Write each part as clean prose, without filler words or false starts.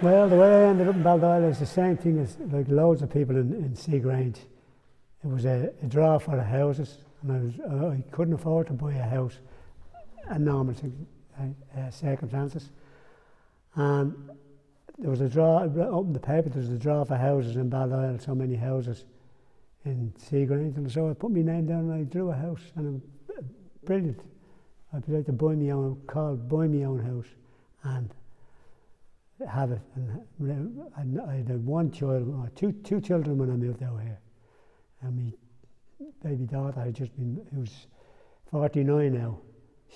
Well, the way I ended up in Baldoyle is the same thing as like loads of people in Seagrange. It was a draw for the houses, and I couldn't afford to buy a house in normal circumstances. And there was a draw, I opened the paper, there was a draw for houses in Baldoyle, so many houses in Seagrange, and so I put my name down and I drew a house, and brilliant. I'd like to buy my own, called Buy My Own House, and have it. And I had one child, or two children when I moved out here. And my baby daughter had just been, who was 49 now,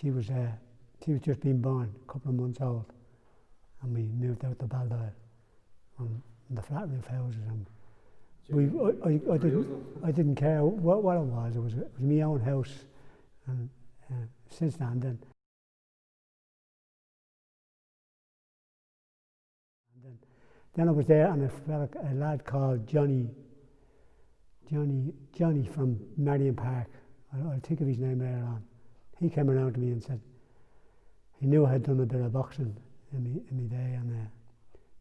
she was just been born, a couple of months old. And we moved out to Baldoyle on the flat roof houses. And I didn't care what it was. It was my own house. And since then, then I was there, and a lad called Johnny from Marion Park. I'll think of his name later on. He came around to me and said he knew I had done a bit of boxing in my day, and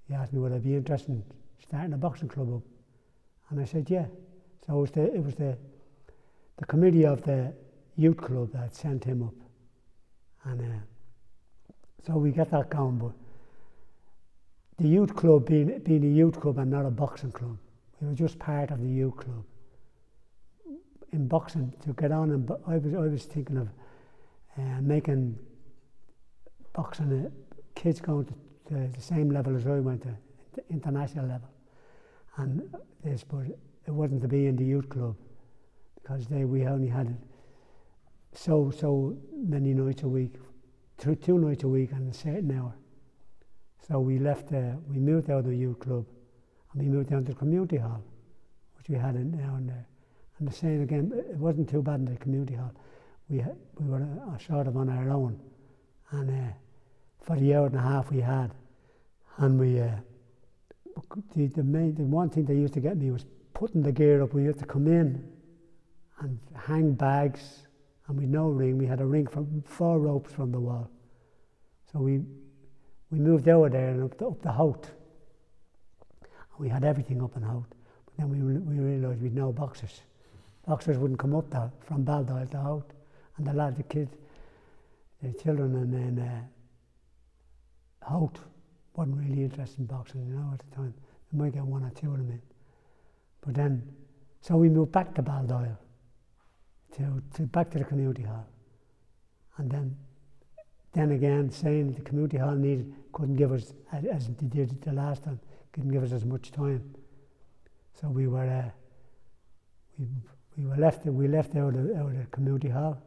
he asked me would I be interested in starting a boxing club up, and I said yeah. So it was the committee of the youth club that sent him up, and so we got that going. But the youth club being a youth club and not a boxing club, we were just part of the youth club. In boxing, to get on, and I was thinking of making boxing kids going to the same level as I went to, the international level, and this, but it wasn't to be in the youth club because we only had so many nights a week, 2 nights a week and a certain hour. So we left we moved out of the youth club, and we moved down to the community hall, which we had now and there. And the same again, it wasn't too bad in the community hall. We were sort of on our own, and for the hour and a half we had, and the one thing they used to get me was putting the gear up. We had to come in and hang bags, and we had no ring. We had a ring from 4 ropes from the wall. So we moved over there and up the Hout. And we had everything up in Hout. But then we realised we'd no boxers. Boxers wouldn't come up from Baldoyle to Hout. And the children, and then Hout wasn't really interested in boxing, at the time. They might get 1 or 2 of them in. But then, so we moved back to Baldoyle, back to the community hall. And then again, saying that the community hall couldn't give us, as they did the last time, couldn't give us as much time. So we left out of the community hall.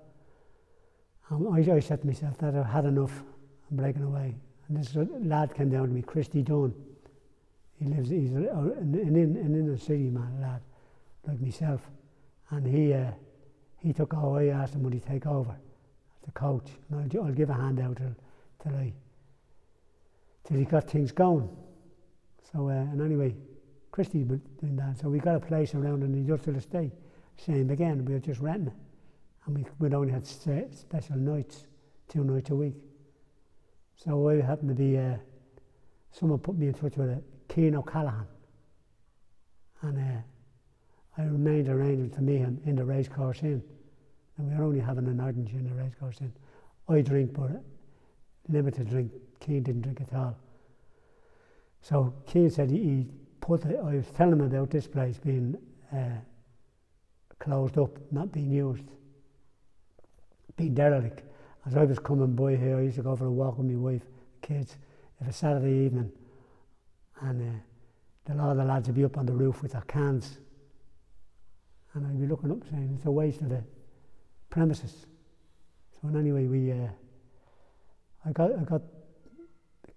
And I said to myself that I've had enough, I'm breaking away. And this lad came down to me, Christy Dunn. He's an inner city man, lad, like myself. And he took over. I asked him would he take over as the coach, and I'll give a hand out till he got things going. So and anyway, Christy was doing that. So we got a place around in the industrial estate. Same again, we were just renting it, and we'd only had special nights, 2 nights a week. So I happened to be someone put me in touch with Cian O'Callaghan, and I made arrangements to meet him in the racecourse inn. And we were only having an orange in the racecourse inn. I drink, but limited drink. Cian didn't drink at all. So Cian said I was telling him about this place being closed up, not being used, being derelict. As I was coming by here, I used to go for a walk with my wife, kids, if it's Saturday evening, and all the lads would be up on the roof with their cans, and I'd be looking up saying it's a waste of the premises. So anyway, I got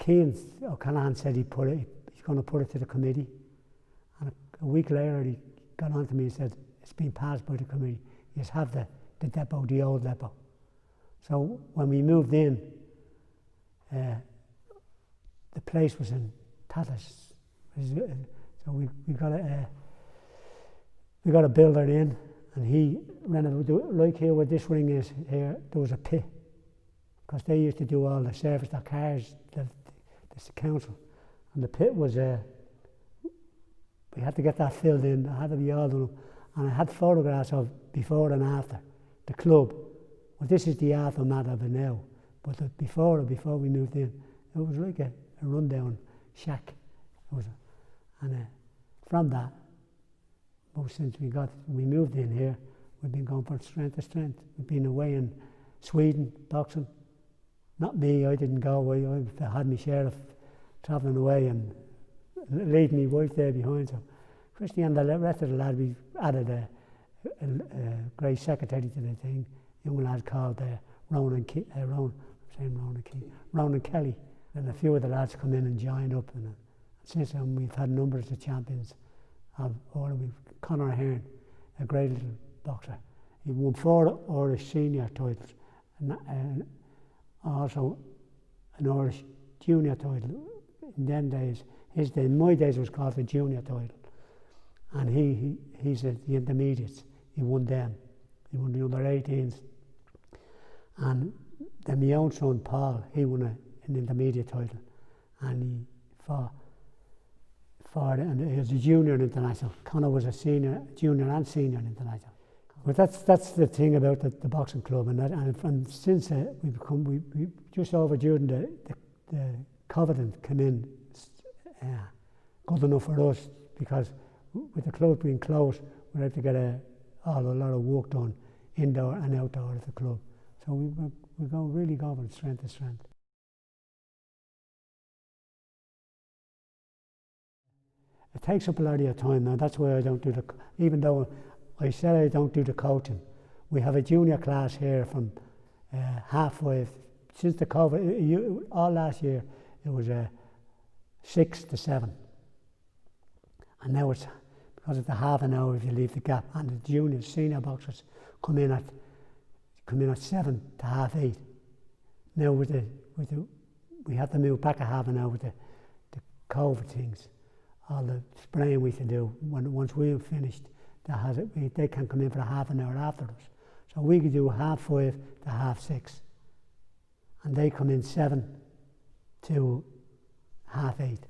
Cian O'Callaghan said he's going to put it to the committee, and a week later he got on to me and said it's been passed by the committee. You just have the depot, the old depot. So when we moved in, the place was in tatters. So we got a builder in, and he renovated, like here where this ring is here, there was a pit, because they used to do all the service, their cars, the council, And the pit was, we had to get that filled in, it had to be all done up. And I had photographs of before and after the club. Well, this is the aftermath of it now. But before we moved in, it was like a rundown shack. And from that, since we moved in here, we've been going from strength to strength. We've been away in Sweden, boxing. Not me, I didn't go away. I had my share of travelling away and leaving my wife there behind. So Christy and the rest of the lads, we added a great secretary to the thing, young lad called Ronan Kelly. And a few of the lads come in and joined up. And since then, we've had numbers of champions. Conor Ahern, a great little boxer. He won 4 Irish senior titles, and also an Irish junior title. In them days, my days was called the junior title. And he's at the intermediates. He won them. He won the under 18s. And then my own son Paul, he won an intermediate title, and he fought. And he was a junior international. Conor was a junior and senior international. But that's the thing about the boxing club, and since we just over during the COVID came in, good enough for us, because with the club being closed, we had to get a lot of work done indoor and outdoor at the club. So we really go from strength to strength. It takes up a lot of your time now. That's why I don't do even though I said I don't do the coaching. We have a junior class here from 5:30. Since the COVID, all last year, it was 6 to 7. And now it's, because it's a half an hour if you leave the gap, and the senior boxers come in at 7 to 8:30. Now we have to move back a half an hour with the COVID things. All the spraying we can do, once we've finished, they can come in for a half an hour after us. So we could do 5:30 to 6:30. And they come in 7 to 8:30.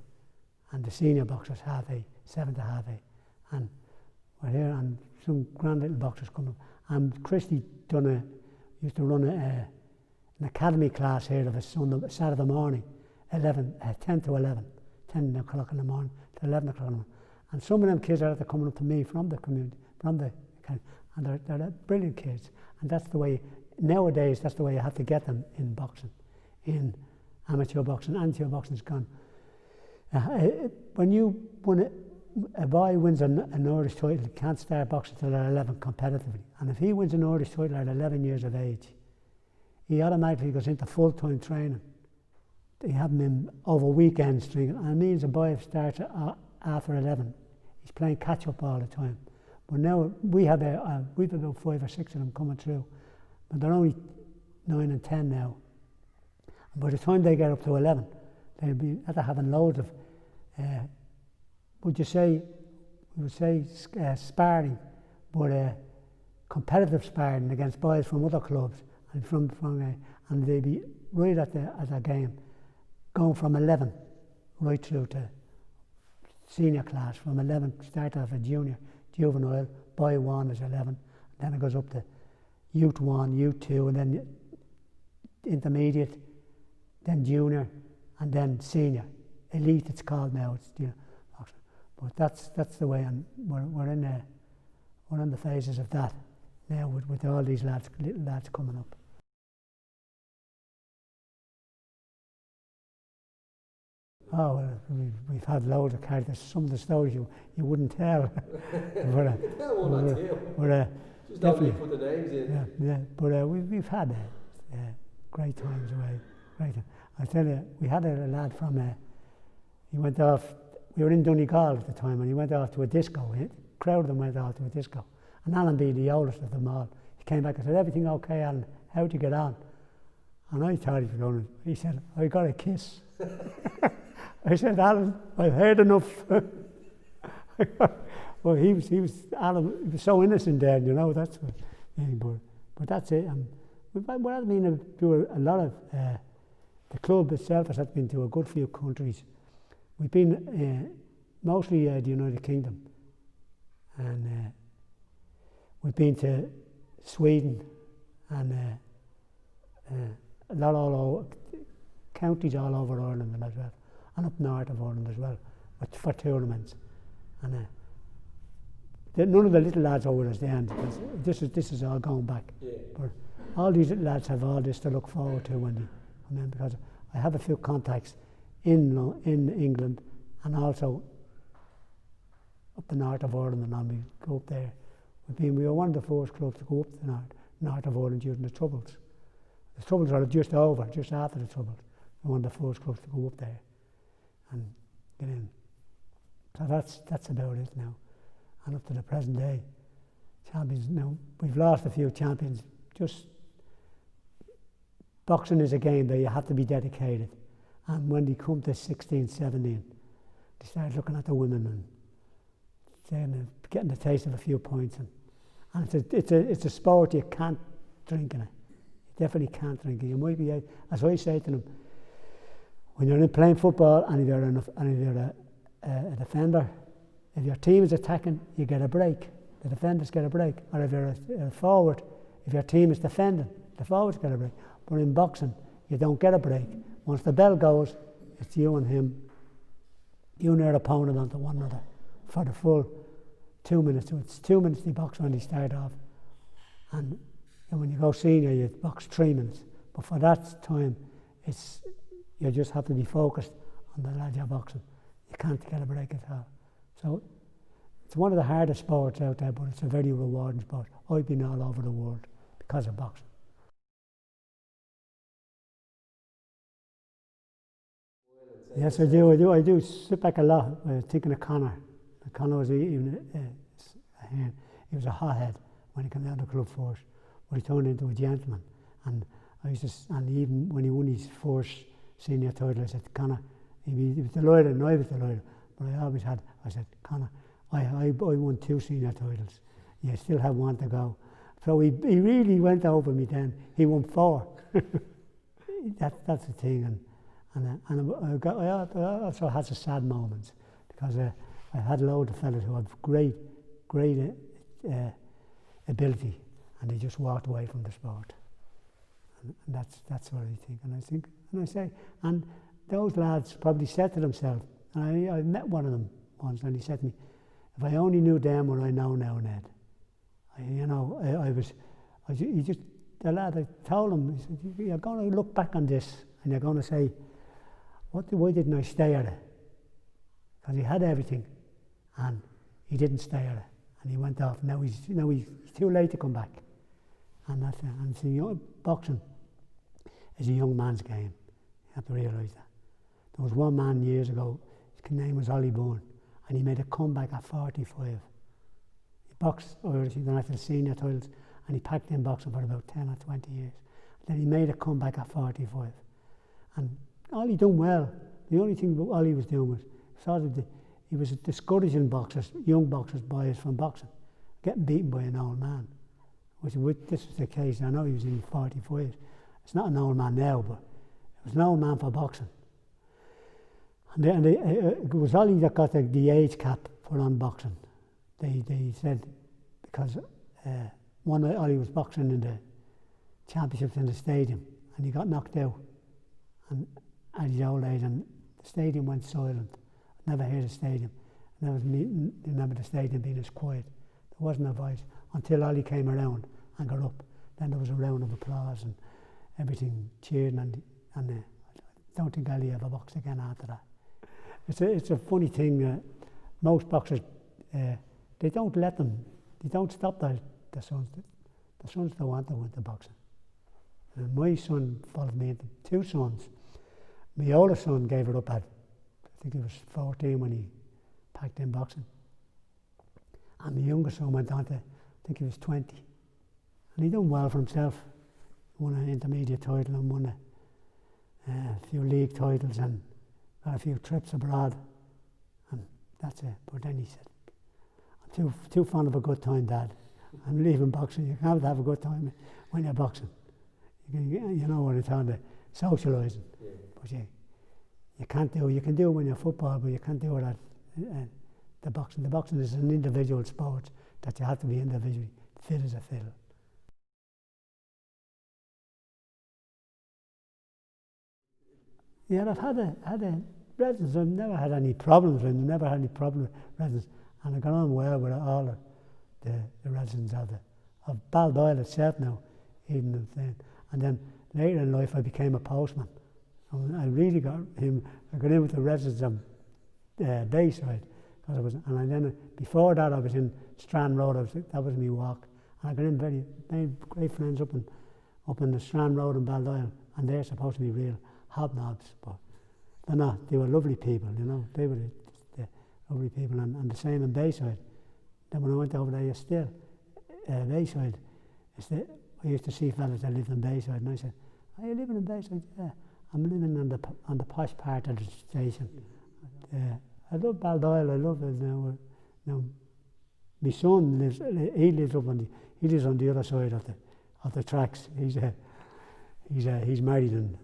And the senior boxers 8:30, 7 to 8:30. And we're here, and some grand little boxers come up. And Christy used to run an academy class here of a Saturday morning, 10 to 11, 10 o'clock in the morning. 11 o'clock, and some of them kids are coming up to me from the community, and they're brilliant kids. And that's the way nowadays. That's the way you have to get them in boxing, in amateur boxing. Amateur boxing's gone. When a boy wins an Irish title, he can't start boxing till they're 11 competitively. And if he wins an Irish title at 11 years of age, he automatically goes into full-time training. They have him in over weekends training, and it means a boy starts after 11. He's playing catch-up all the time. But now we've about 5 or 6 of them coming through, but they're only 9 and 10 now. And by the time they get up to 11, they'll be after having loads of, we would say sparring, but competitive sparring against boys from other clubs, and and they'd be right at the game. Going from 11 right through to senior class. From 11, start off a juvenile, boy 1 is 11, then it goes up to youth 1, youth 2, and then intermediate, then junior, and then senior. Elite it's called now, but that's the way, and we're in the phases of that now with all these little lads coming up. Oh, well, we've had loads of characters. Some of the stories you wouldn't tell. Just definitely put the names in. Yeah. But we've had great times away. Great. I tell you, we had a lad from. He went off. We were in Donegal at the time, and he went off to a disco. A crowd of them went off to a disco, and Alan being the oldest of them all, he came back and said, "Everything okay, Alan? How'd you get on?" And I thought he was going. He said, "I got a kiss." I said, "Alan, I've heard enough." Well, Alan, he was so innocent then, that's what, but that's it. What I mean, do a lot of, the club itself has been to a good few countries, we've been mostly the United Kingdom, and we've been to Sweden and a lot all over, counties all over Ireland as well, and up north of Ireland as well, for tournaments. And none of the little lads are with us then, because this is all going back. Yeah. But all these little lads have all this to look forward to when they come in, because I have a few contacts in England and also up the north of Ireland, and we go up there. We were one of the first clubs to go up to the north of Ireland during the Troubles. The Troubles are just over, just after the Troubles. We were one of the first clubs to go up there and get in. So that's about it now. And up to the present day, champions now, we've lost a few champions. Just boxing is a game that you have to be dedicated. And when they come to 16, 17, they start looking at the women and getting a taste of a few points. And it's a sport you can't drink in it. You definitely can't drink it. You might be, as I say to them, when you're playing football and if you're a defender, if your team is attacking, you get a break. The defenders get a break. Or if you're a forward, if your team is defending, the forwards get a break. But in boxing, you don't get a break. Once the bell goes, it's you and him, you and your opponent onto one another for the full 2 minutes. So it's 2 minutes they box when they start off. And when you go senior, you box 3 minutes. But for that time, you just have to be focused on the lad you're boxing. You can't get a break at all. So it's one of the hardest sports out there, but it's a very rewarding sport. I've been all over the world because of boxing. Yes, I do. I do sit back a lot thinking of Conor. Conor was even Ahern. He was a hothead when he came down to the club first, but he turned into a gentleman. And and even when he won his first senior title, I said, Conor, he was delighted and I was delighted. But I said, Conor, I won 2 senior titles. You still have 1 to go. So he really went over me then. He won 4. That's the thing. And I also had some sad moments because I had a load of fellas who had great ability, and they just walked away from the sport. And that's what I think. And those lads probably said to themselves, and I met one of them once, and he said to me, if I only knew then what I know now, Ned. The lad, I told him, he said, you're going to look back on this and you're going to say, why didn't I stay at it? Because he had everything and he didn't stay at it and he went off. Now he's too late to come back. And that's it. And so, boxing is a young man's game. You have to realise that. There was one man years ago, his name was Ollie Bourne, and he made a comeback at 45. He boxed Irish international senior titles, and he packed in boxing for about 10 or 20 years. Then he made a comeback at 45. And Ollie done well. The only thing Ollie was doing was he was discouraging boxers, young boxers, boys from boxing, getting beaten by an old man. This was the case. I know he was in 45. It's not an old man now, but it was an old man for boxing. And it was Ollie that got the age cap put on boxing. They said because Ollie was boxing in the championships in the stadium, and he got knocked out. And at his old age, and the stadium went silent. I never heard the stadium. I never remember the stadium being as quiet. There wasn't a voice until Ollie came around and got up. Then there was a round of applause and everything cheering, and I don't think Ollie ever boxed again after that. It's a funny thing. Most boxers, they don't stop their sons. The sons don't want to go into boxing. And my son followed me into 2 sons. My oldest son gave it up at, I think he was 14 when he packed in boxing. And my youngest son went on to, I think he was 20. And he done well for himself. Won an intermediate title and won a few league titles and got a few trips abroad. And that's it. But then he said, I'm too fond of a good time, Dad. I'm leaving boxing. You can't have a good time when you're boxing. You know what I'm talking about, socialising. Yeah. But you can do it when you're football, but you can't do it at the boxing. The boxing is an individual sport that you have to be individually fit as a fiddle. Yeah, I've had a residents. I've never had any problems with them. Never had any problem with residents, and I got on well with all the residents of Baldoyle itself now, even then. And then later in life, I became a postman. So I really got in with the residents of Bayside, before that I was in Strand Road. That was my walk, and I got in made great friends up in the Strand Road in Baldoyle, and they're supposed to be real hobnobs, but they're not. They were lovely people, you know. They were the lovely people, and the same in Bayside. Then when I went over there, still Bayside. I used to see fellas that lived in Bayside, and I said, "Are you living in Bayside?" "Yeah, I'm living on the posh part of the station." I love Baldoyle. I love it now. My son lives on the other side of the tracks. He's married and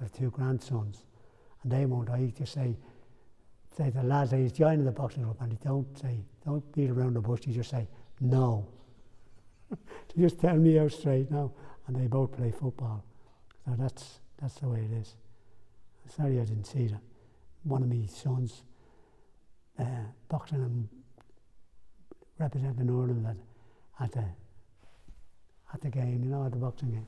has 2 grandsons, and they won't. I just say to the lads, he's joining the boxing club, and don't beat around the bush. You just say no. They just tell me out straight now, and they both play football. So that's the way it is. Sorry I didn't see that. One of my sons boxing and representing Ireland at the game, you know, at the boxing game.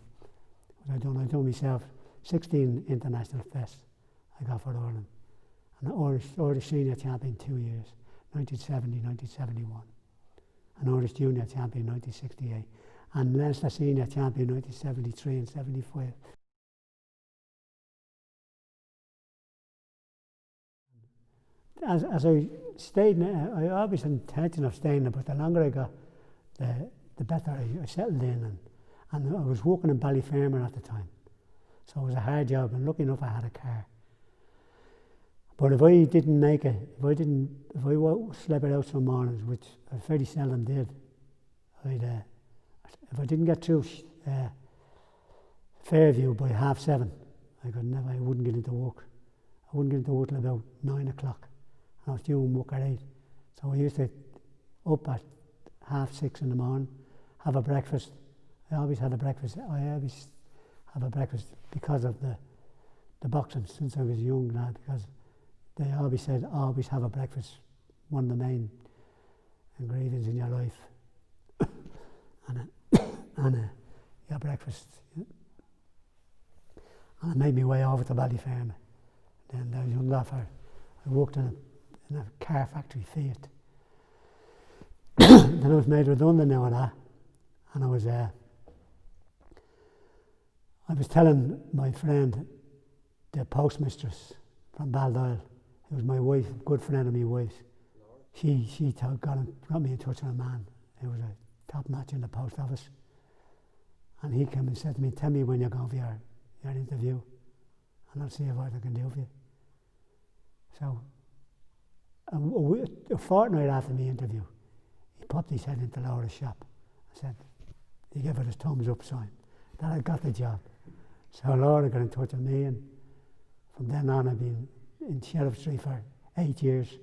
I done myself 16 international fests I got for Ireland. And Irish senior champion 2 years, 1970, 1971. An Irish junior champion 1968. And Leinster senior champion 1973 and 75. As I stayed, I always had intention of staying there, but the longer I got, the better I settled in. And I was working in Ballyfermot at the time. So it was a hard job, and lucky enough I had a car. But if I didn't make it, if I slept out some mornings, which I very seldom did, if I didn't get through Fairview by 7:30, I wouldn't get into work. I wouldn't get into work till about 9 o'clock. And I was doing work at 8. So I used to up at 6:30 in the morning, have a breakfast. I always had a breakfast. I always have a breakfast because of the boxing since I was a young lad, because they always said, always have a breakfast, one of the main ingredients in your life. and your breakfast. And I made my way over to Ballyfermot. Then I was a young lad. I worked in a car factory, Fiat. Then I was made redundant now and that. And I was telling my friend, the postmistress from Baldoyle, who was my wife, good friend of my wife's, she got me in touch with a man who was a top notch in the post office. And he came and said to me, "Tell me when you're going for your interview, and I'll see what I can do for you." So a fortnight after my interview, he popped his head into Laura's shop and said, he gave it his thumbs up sign that I got the job. So Laura got in touch with me, and from then on I've been in Sheriff Street for 8 years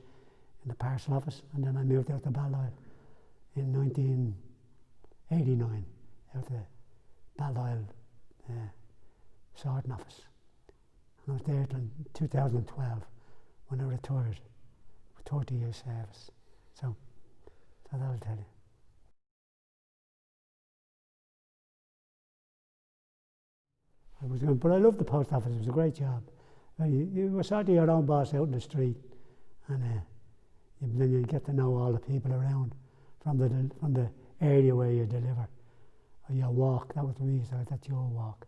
in the parcel office, and then I moved out to Baldoyle in 1989, out to Baldoyle sorting office. And I was there till 2012 when I retired with 30 years service. So that'll tell you. But I loved the post office. It was a great job. You were sort of your own boss out in the street, and then you get to know all the people around from the area where you deliver. Or your walk, that was the reason I thought your walk.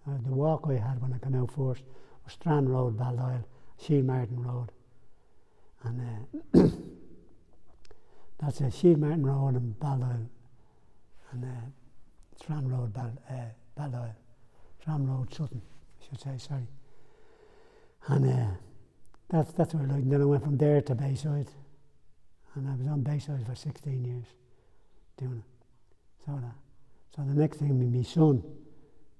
The walk I had when I came out first was Strand Road, Baldoyle, Shield Martin Road. And that's Shield Martin Road and Baldoyle, and Strand Road, Baldoyle. Strand Road, Sutton, I should say, sorry. And that's where I liked. Then I went from there to Bayside, and I was on Bayside for 16 years doing it. So the next thing, my son,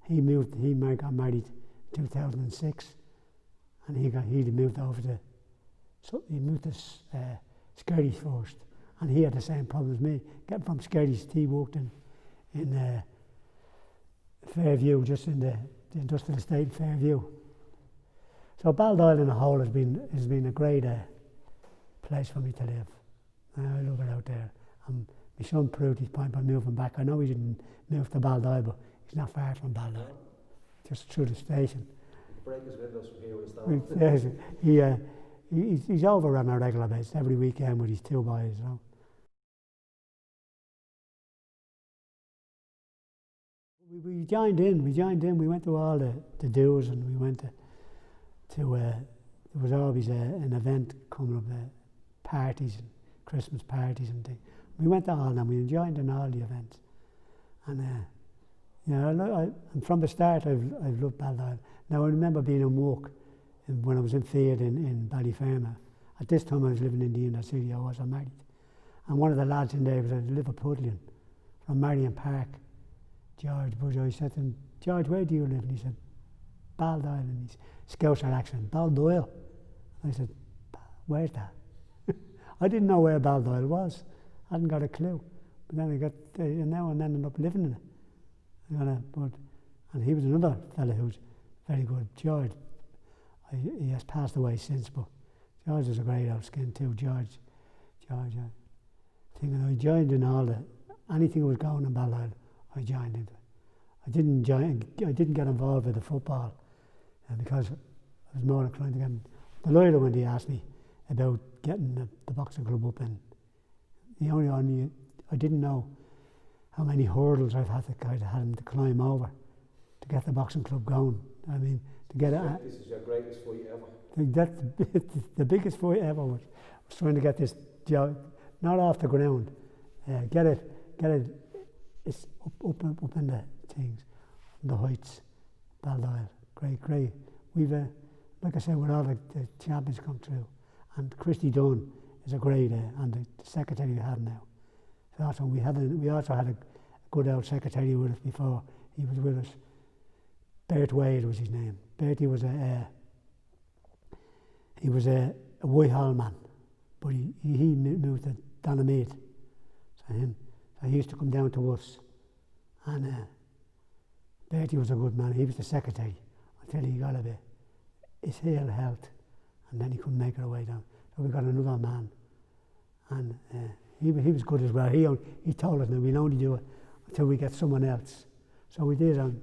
he got married in 2006, and he'd moved over to, so he moved to Skerries first, and he had the same problem as me. Getting from Skerries, he worked in Fairview, just in the industrial estate in Fairview. So Baldoyle in a whole has been a great place for me to live. I love it out there. My son proved his point by moving back. I know he didn't move to Baldoyle, but he's not far from Baldoyle, just through the station. Break his windows from here with his Yes, he's over on a regular basis every weekend with his two boys. You know. We joined in. We went to all the do's, and we went to there was always an event coming up, parties and Christmas parties and things. We went to all of them. We enjoyed in all the events, and and from the start I've loved Baldoyle. Now I remember being in work when I was in Field in Ballyferma. At this time I was living in the inner city. I was married, and one of the lads in there was a Liverpudlian from Marion Park, George Budge. I said to him, "George, where do you live?" And he said, "Baldoyle," and his Scouser accent, "Baldoyle." I said, "Where's that?" I didn't know where Baldoyle was. I hadn't got a clue. But then I got now and ended up living in it. And he was another fella who's very good, George. He has passed away since, but George was a great old skin too. George, I joined in all anything that was going in Baldoyle, I joined into it. I didn't get involved with the football because I was more inclined to get the lawyer when he asked me about getting the boxing club up, and I didn't know how many hurdles I've had to climb over to get the boxing club going. I mean, to get it. This is your greatest fight ever. That's the biggest fight ever was trying to get this job not off the ground, get it. It's up in the things, the heights. Baldoyle, great. We've like I said, with all the champions come through, and Christy Dunn is a great and the secretary we have now. So also we also had a good old secretary with us before. He was with us. Bert Wade was his name. Bertie was he was a Whitehall man, but he moved to Donamead. So he used to come down to us, and Bertie was a good man. He was the secretary until he got a bit his ill health, and then he couldn't make it away down. So we got another man, and he was good as well. He told us that we'll only do it until we get someone else. So we did, and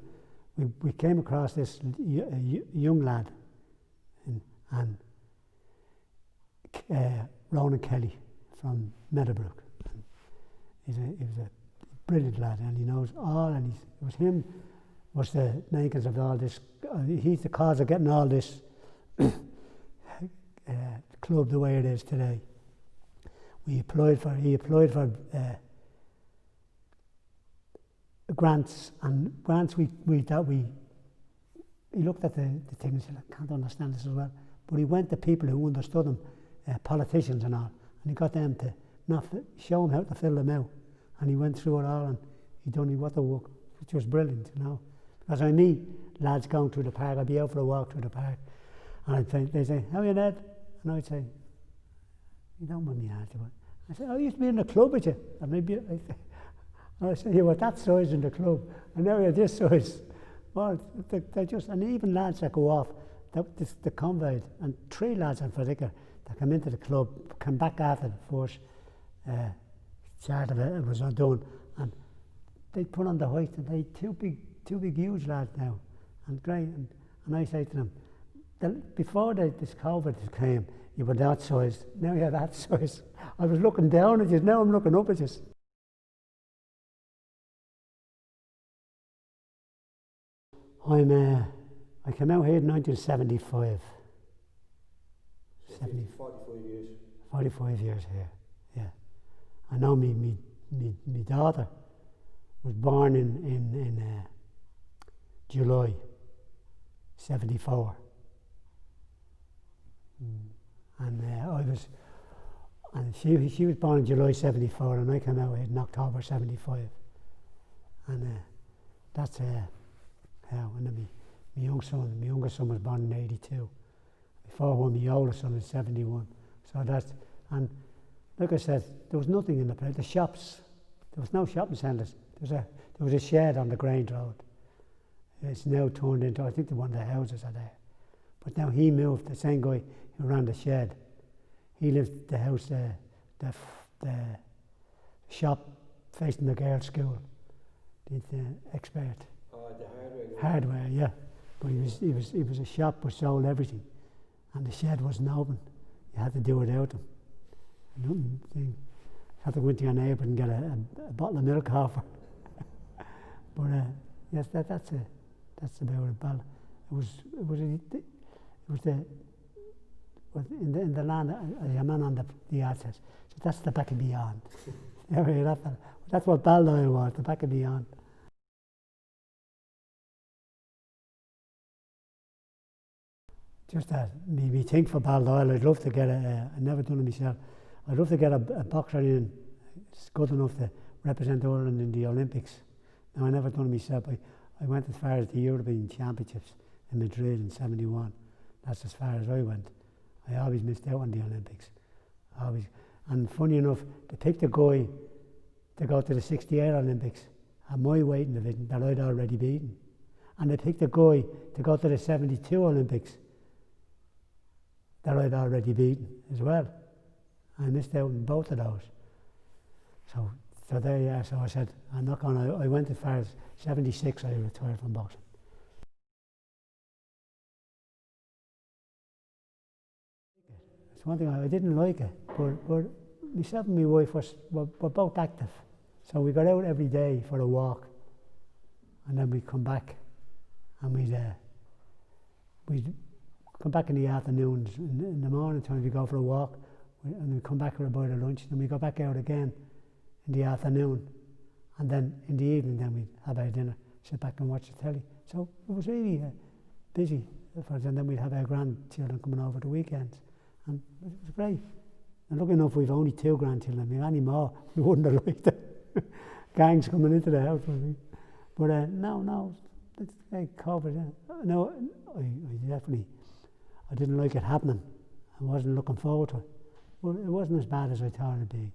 we came across this young lad, and Ronan Kelly from Meadowbrook. He was a brilliant lad, and he knows all, and it was him was the makings of all this. He's the cause of getting all this club the way it is today. He applied for grants he looked at the thing and said, "I can't understand this as well." But he went to people who understood him, politicians and all, and he got them to show him how to fill them out. And he went through it all, and he got the work, which was brilliant, you know. Because I meet lads going through the park, I'd be out for a walk through the park, and they'd say, "How are you, Ned?" And I'd say, "You don't want me to answer." I said, "I used to be in the club with you." And I said, "You were that size in the club, and now you're this size." Well, they just, and even lads that go off, the convoy, and 3 lads in particular that come into the club, come back after the first chart of it was done, and they put on the height, and they two big huge lads now, and great. And I say to them, before this COVID came, you were that size, now you're that size. I was looking down at you, now I'm looking up at you. I came out here in 1975. 45 years. 45 years here, yeah. I know me daughter was born in July 74. And she was born in July 74, and I came out here in October 75. And that's how, and then my youngest son was born in 82. before when my oldest son is 71. So that's, and like I said, there was nothing in the place. The shops, there was no shopping centres. There was a shed on the Grange Road. It's now turned into, I think one of the houses are there. But now he moved, the same guy who ran the shed, he lived the house, the shop facing the girls' school, the expert. The hardware. Hardware, yeah. But he was a shop which sold everything. And the shed wasn't open. You had to do it without him. You had to go into your neighbour and get a bottle of milk off her. But yes, that's about it. Bal. It was in the land. A man on the yard says, so that's the back of beyond. That's what Baldoyle was, the back of beyond. Just that, me think for Baldoyle, I'd love to get I've never done it myself, I'd love to get a boxer in, it's good enough to represent Ireland in the Olympics. Now I never done it myself, I went as far as the European Championships in Madrid in '71, that's as far as I went. I always missed out on the Olympics, always. And funny enough, they picked a guy to go to the '68 Olympics at my weight division that I'd already beaten. And they picked a guy to go to the '72 Olympics that I'd already beaten as well. I missed out on both of those. So there you are. So I said, I'm not going to, I went as far as '76, I retired from boxing. It's one thing, I didn't like it, but myself and my wife were both active. So we got out every day for a walk, and then we'd come back, and we'd come back in the afternoons. In the morning time we go for a walk, and we'd come back for a bite of lunch, then we go back out again in the afternoon, and then in the evening then we'd have our dinner, sit back and watch the telly. So it was really busy for us, and then we'd have our grandchildren coming over the weekends, and it was great. And lucky enough we've only 2 grandchildren. If we had any more, we wouldn't have liked it. Gangs coming into the house. But no, it's like COVID. No, I definitely, I didn't like it happening. I wasn't looking forward to it. But it wasn't as bad as I thought it'd be.